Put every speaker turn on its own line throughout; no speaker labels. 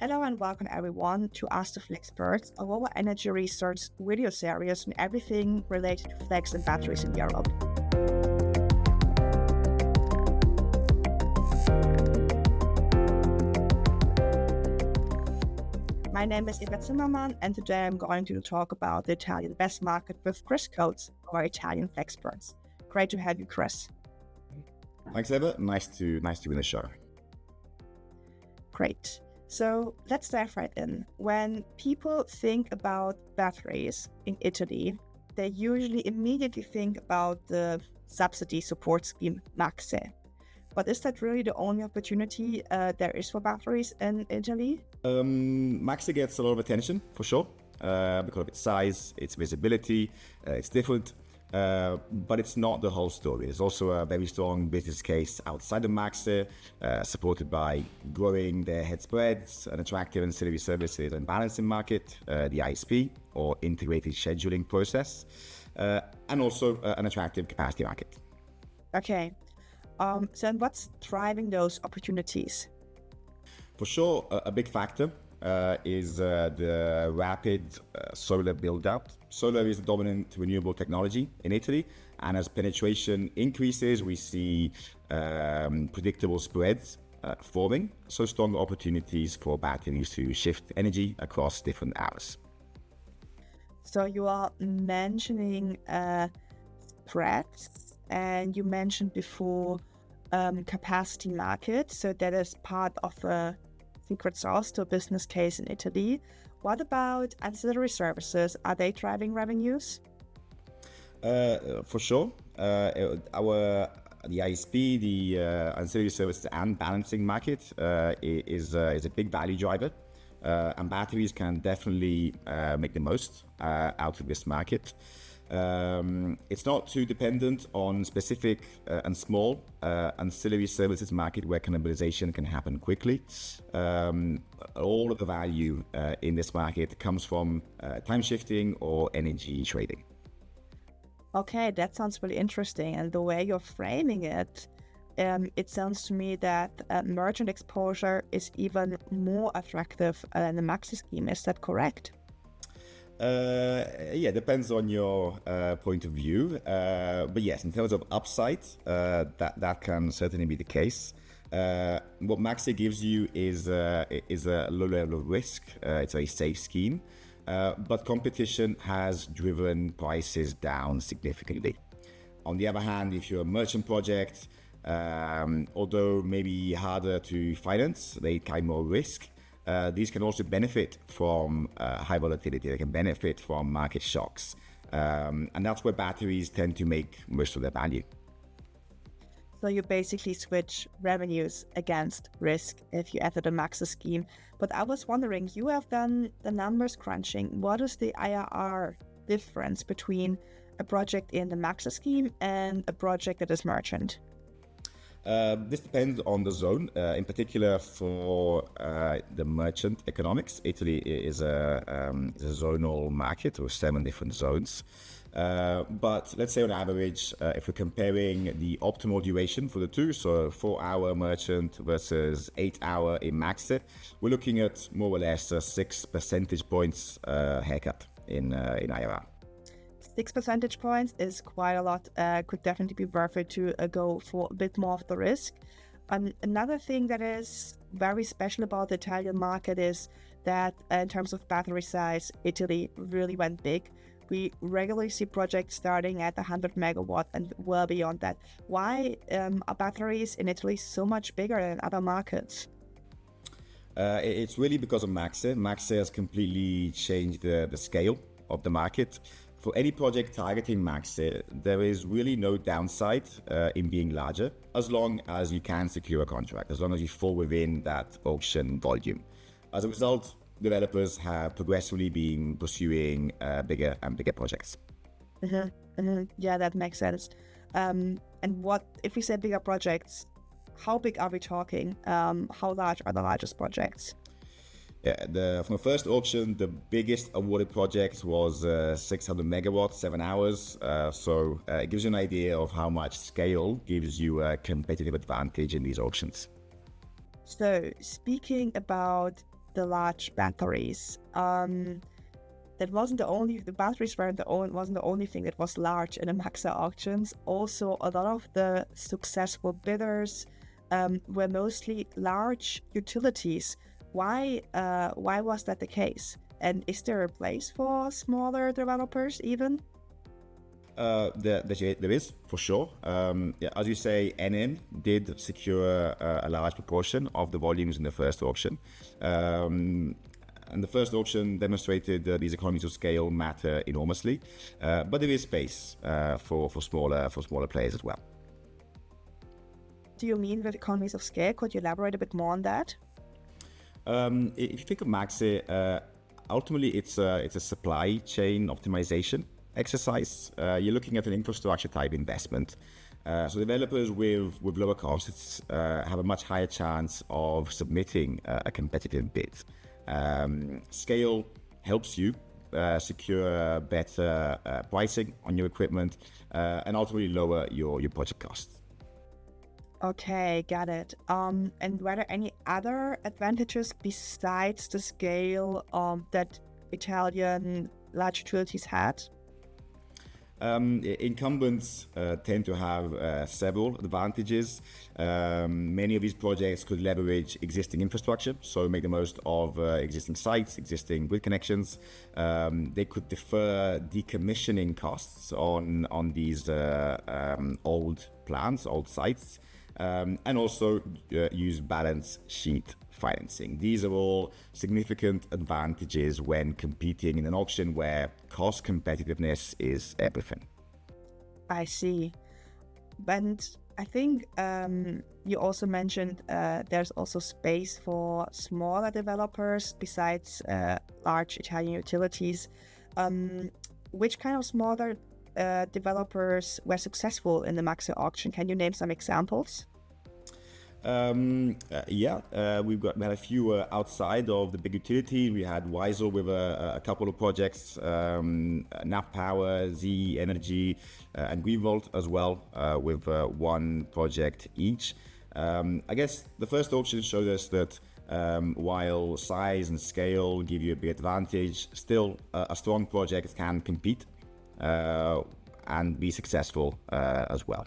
Hello and welcome everyone to Ask the Flexperts, Aurora Energy Research video series on everything related to flex and batteries in Europe. My name is Eva Zimmermann, and today I'm going to talk about the Italian best market with Chris Coates, our Italian Flexperts. Great to have you, Chris.
Thanks, Eva. Nice to be in the show.
Great. So let's dive right in. When people think about batteries in Italy, they usually immediately think about the subsidy support scheme MACSE. But is that really the only opportunity there is for batteries in Italy?
MACSE gets a lot of attention, for sure, because of its size, its visibility, it's different. But it's not the whole story. There's also a very strong business case outside of MACSE, supported by growing their head spreads, an attractive ancillary services and balancing market, the ISP, or integrated scheduling process, and also an attractive capacity market.
Okay. So what's driving those opportunities?
For sure, a big factor is the rapid solar build-out. Solar is the dominant renewable technology in Italy, and as penetration increases, we see predictable spreads forming, so strong opportunities for batteries to shift energy across different hours.
So you are mentioning spreads, and you mentioned before capacity market, so that is part of a secret sauce to a business case in Italy. What about ancillary services? Are they driving revenues?
For sure. The ISP, the ancillary services and balancing market is a big value driver. And batteries can definitely make the most out of this market. It's not too dependent on specific and small ancillary services market where cannibalization can happen quickly. All of the value in this market comes from time shifting or energy trading.
Okay, that sounds really interesting. And the way you're framing it, it sounds to me that merchant exposure is even more attractive than the MACSE scheme. Is that correct?
Yeah, depends on your point of view. But yes, in terms of upside, that can certainly be the case. What MACSE gives you is a low level of risk. It's a safe scheme, but competition has driven prices down significantly. On the other hand, if you're a merchant project, although maybe harder to finance, they carry more risk. These can also benefit from high volatility. They can benefit from market shocks. And that's where batteries tend to make most of their value.
So you basically switch revenues against risk if you enter the MACSE scheme. But I was wondering, you have done the numbers crunching. What is the IRR difference between a project in the MACSE scheme and a project that is merchant?
This depends on the zone. In particular, for the merchant economics, Italy is a zonal market with 7 different zones. But let's say on average, if we're comparing the optimal duration for the two, so 4-hour merchant versus 8-hour in MACSE, we're looking at more or less a 6 percentage points haircut in IRR.
6 percentage points is quite a lot. Could definitely be worth it to go for a bit more of the risk. Another thing that is very special about the Italian market is that in terms of battery size, Italy really went big. We regularly see projects starting at 100 megawatt and well beyond that. Why are batteries in Italy so much bigger than other markets?
It's really because of MACSE. MACSE has completely changed the scale of the market. For any project targeting MACSE, there is really no downside in being larger, as long as you can secure a contract, as long as you fall within that auction volume. As a result, developers have progressively been pursuing bigger and bigger projects.
Yeah, that makes sense. And what if we say bigger projects? How big are we talking? How large are the largest projects?
Yeah, from the first auction, the biggest awarded project was 600 megawatts, 7 hours. So it gives you an idea of how much scale gives you a competitive advantage in these auctions.
So speaking about the large batteries. That wasn't the batteries wasn't the only thing that was large in the MACSE auctions. Also, a lot of the successful bidders were mostly large utilities. Why was that the case? And is there a place for smaller developers even?
There is, for sure. As you say, NN did secure a large proportion of the volumes in the first auction. And the first auction demonstrated that these economies of scale matter enormously, but there is space for smaller players as well.
Do you mean with economies of scale? Could you elaborate a bit more on that?
If you think of MACSE, ultimately it's a supply chain optimization exercise. You're looking at an infrastructure type investment. So developers with lower costs have a much higher chance of submitting a competitive bid. Scale helps you secure better pricing on your equipment and ultimately lower your project costs.
Okay, got it. And were there any other advantages besides the scale that Italian large utilities had?
Incumbents tend to have several advantages. Many of these projects could leverage existing infrastructure, so make the most of existing sites, existing grid connections. They could defer decommissioning costs on these old plants, old sites, and also use balance sheet financing. These are all significant advantages when competing in an auction where cost competitiveness is everything.
I see. And I think you also mentioned there's also space for smaller developers besides large Italian utilities. Which kind of smaller developers were successful in the MACSE auction? Can you name some examples?
We had a few outside of the big utility. We had Weisel with a couple of projects, NAP Power, Z Energy, and Greenvolt as well, with one project each. I guess the first auction showed us that while size and scale give you a big advantage, still a strong project can compete and be successful as well.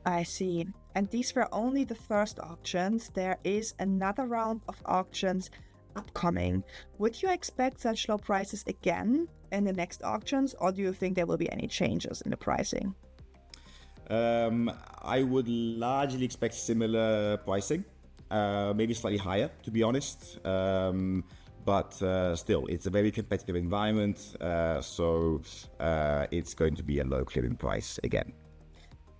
I see. And these were only the first auctions. There is another round of auctions upcoming. Would you expect such low prices again in the next auctions, or do you think there will be any changes in the pricing?
I would largely expect similar pricing, maybe slightly higher, to be honest. But still, it's a very competitive environment, so it's going to be a low clearing price again.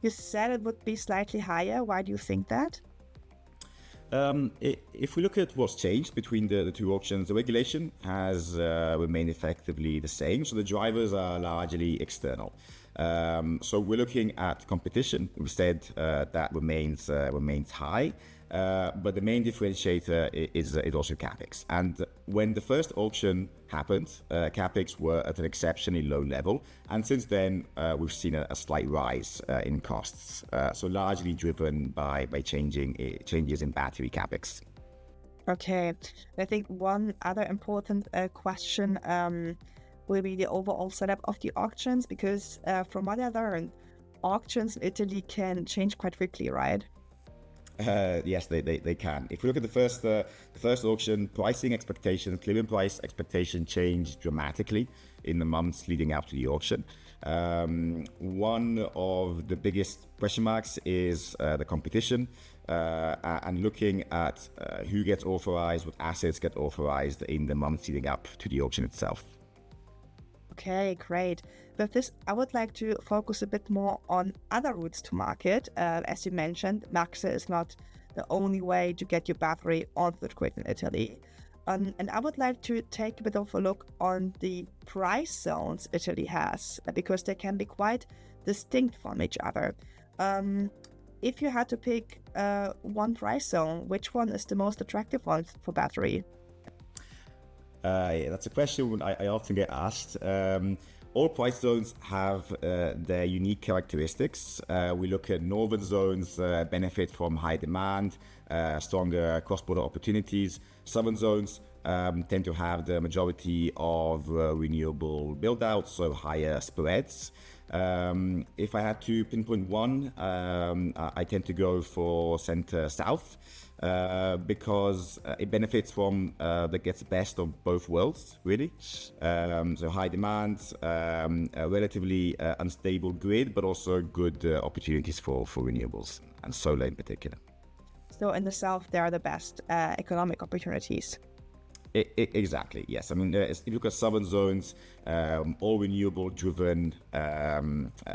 You said it would be slightly higher. Why do you think that?
If we look at what's changed between the two auctions, the regulation has remained effectively the same. So the drivers are largely external. So we're looking at competition. We said that remains high. But the main differentiator is also capex. And when the first auction happened, capex were at an exceptionally low level. And since then, we've seen a slight rise in costs. So largely driven by changes in battery capex.
Okay. I think one other important question will be the overall setup of the auctions, because from what I learned, auctions in Italy can change quite quickly, right?
Yes, they can. If we look at the first auction, pricing expectation, clearing price expectation changed dramatically in the months leading up to the auction. One of the biggest question marks is the competition and looking at who gets authorized, what assets get authorized in the months leading up to the auction itself.
Okay, great. With this, I would like to focus a bit more on other routes to market. As you mentioned, MACSE is not the only way to get your battery onto the grid in Italy. And I would like to take a bit of a look on the price zones Italy has, because they can be quite distinct from each other. If you had to pick one price zone, which one is the most attractive one for battery?
That's a question I often get asked. All price zones have their unique characteristics. We look at northern zones benefit from high demand, stronger cross-border opportunities. Southern zones tend to have the majority of renewable build-outs, so higher spreads. If I had to pinpoint one, I tend to go for center-south because it benefits from that gets the best of both worlds, really. So high demand, a relatively unstable grid, but also good opportunities for renewables and solar in particular.
So in the south, there are the best economic opportunities.
Exactly, yes. I mean, if you look at southern zones, all renewable-driven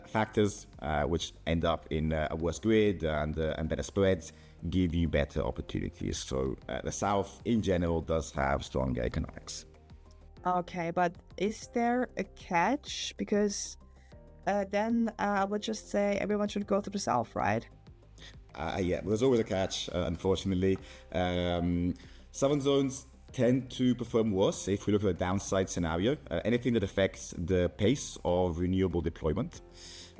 factors, which end up in a worse grid and better spreads, give you better opportunities. So the south, in general, does have stronger economics.
Okay, but is there a catch? Because then I would just say everyone should go to the south, right?
Yeah, there's always a catch, unfortunately. Southern zones tend to perform worse if we look at a downside scenario, anything that affects the pace of renewable deployment.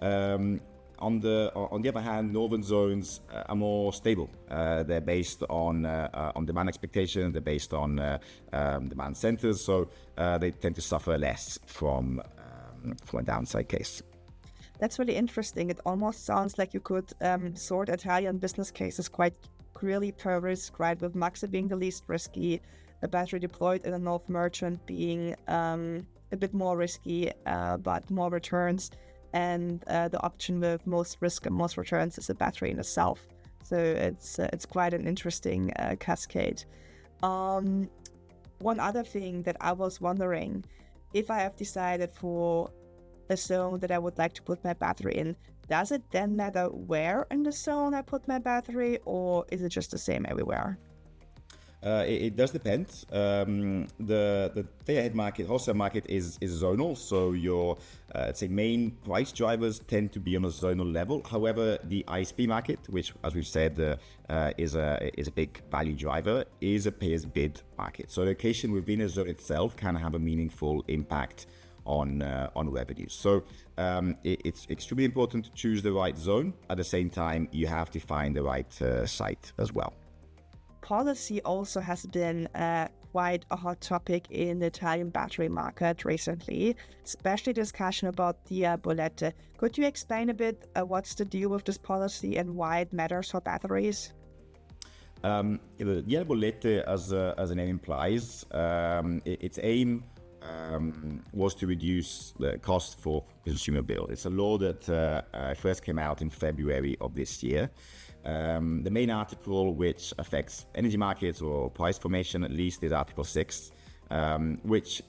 On the other hand, northern zones are more stable. They're based on demand expectations, they're based on demand centers, so they tend to suffer less from a downside case.
That's really interesting. It almost sounds like you could sort Italian business cases quite clearly per risk, right? With MACSE being the least risky, a battery deployed in a north merchant being a bit more risky, but more returns. And the option with most risk and most returns is a battery in the south. So it's quite an interesting cascade. One other thing that I was wondering, if I have decided for a zone that I would like to put my battery in, does it then matter where in the zone I put my battery, or is it just the same everywhere?
It does depend. The day-ahead market, wholesale market is zonal, so your let's say main price drivers tend to be on a zonal level. However, the ISP market, which, as we've said, is a big value driver, is a pay-as-bid market. So location within a zone itself can have a meaningful impact on revenues. So it's extremely important to choose the right zone. At the same time, you have to find the right site as well.
Policy also has been quite a hot topic in the Italian battery market recently, especially discussion about DL Bollette. Could you explain a bit what's the deal with this policy and why it matters for batteries?
The DL Bollette, as the name implies, its aim was to reduce the cost for consumer bill. It's a law that first came out in February of this year. The main article which affects energy markets or price formation, at least, is Article 6, which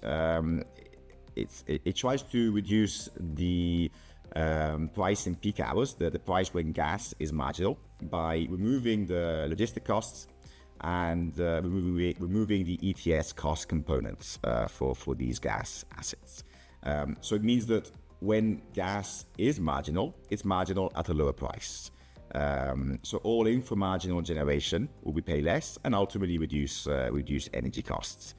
it tries to reduce the price in peak hours, the price when gas is marginal, by removing the logistic costs and removing the ETS cost components for these gas assets. So it means that when gas is marginal, it's marginal at a lower price. So all in for marginal generation will be paid less and ultimately reduce energy costs.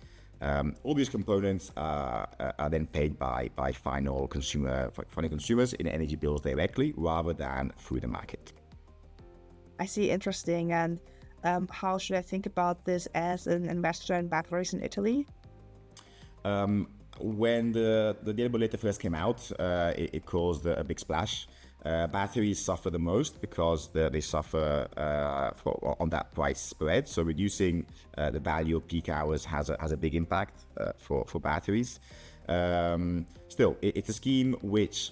All these components are then paid by final consumers in energy bills directly rather than through the market.
I see, interesting. And how should I think about this as an investor in batteries in Italy?
When the DL Bollette first came out, it caused a big splash. Batteries suffer the most because they suffer on that price spread. So reducing the value of peak hours has a big impact for batteries. Still, it's a scheme which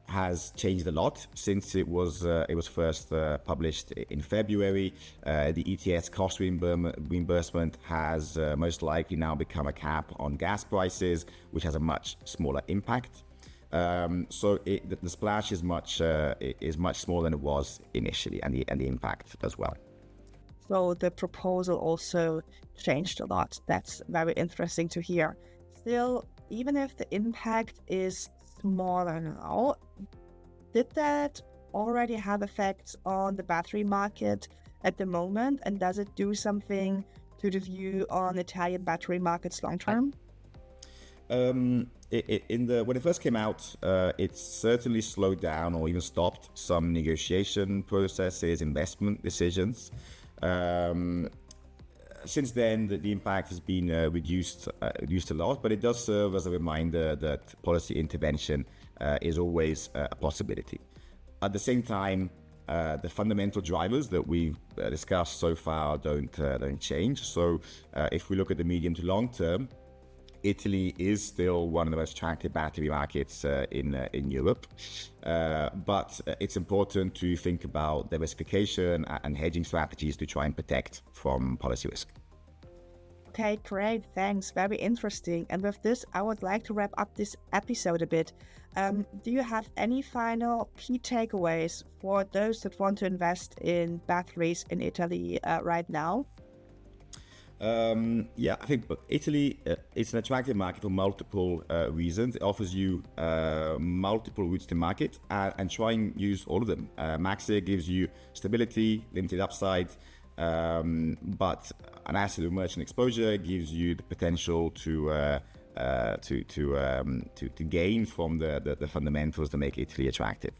has changed a lot since it was first published in February. The ETS cost reimbursement has most likely now become a cap on gas prices, which has a much smaller impact. So the splash is much smaller than it was initially, and the impact as well.
So the proposal also changed a lot. That's very interesting to hear. Still, even if the impact is smaller now, did that already have effects on the battery market at the moment? And does it do something to the view on Italian battery markets long term?
When it first came out, it certainly slowed down or even stopped some negotiation processes, investment decisions. Since then, the impact has been reduced a lot, but it does serve as a reminder that policy intervention is always a possibility. At the same time, the fundamental drivers that we've discussed so far don't change. So if we look at the medium to long term, Italy is still one of the most attractive battery markets in Europe, but it's important to think about diversification and hedging strategies to try and protect from policy risk.
Okay, great, thanks, very interesting. And with this, I would like to wrap up this episode a bit. Do you have any final key takeaways for those that want to invest in batteries in Italy right now?
Yeah, I think Italy it's an attractive market for multiple reasons. It offers you multiple routes to market and try and use all of them. MACSE gives you stability, limited upside, but an ancillary merchant exposure gives you the potential to gain from the fundamentals that make Italy attractive.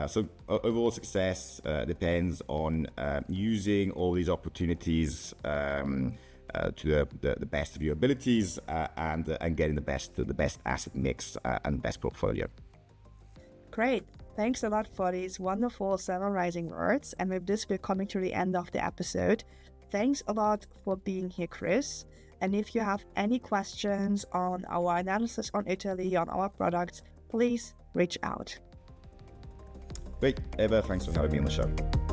So overall success depends on using all these opportunities to the best of your abilities and getting the best asset mix and best portfolio.
Great. Thanks a lot for these wonderful summarizing words. And with this, we're coming to the end of the episode. Thanks a lot for being here, Chris. And if you have any questions on our analysis on Italy, on our products, please reach out.
Great, Eva, thanks for having me on the show.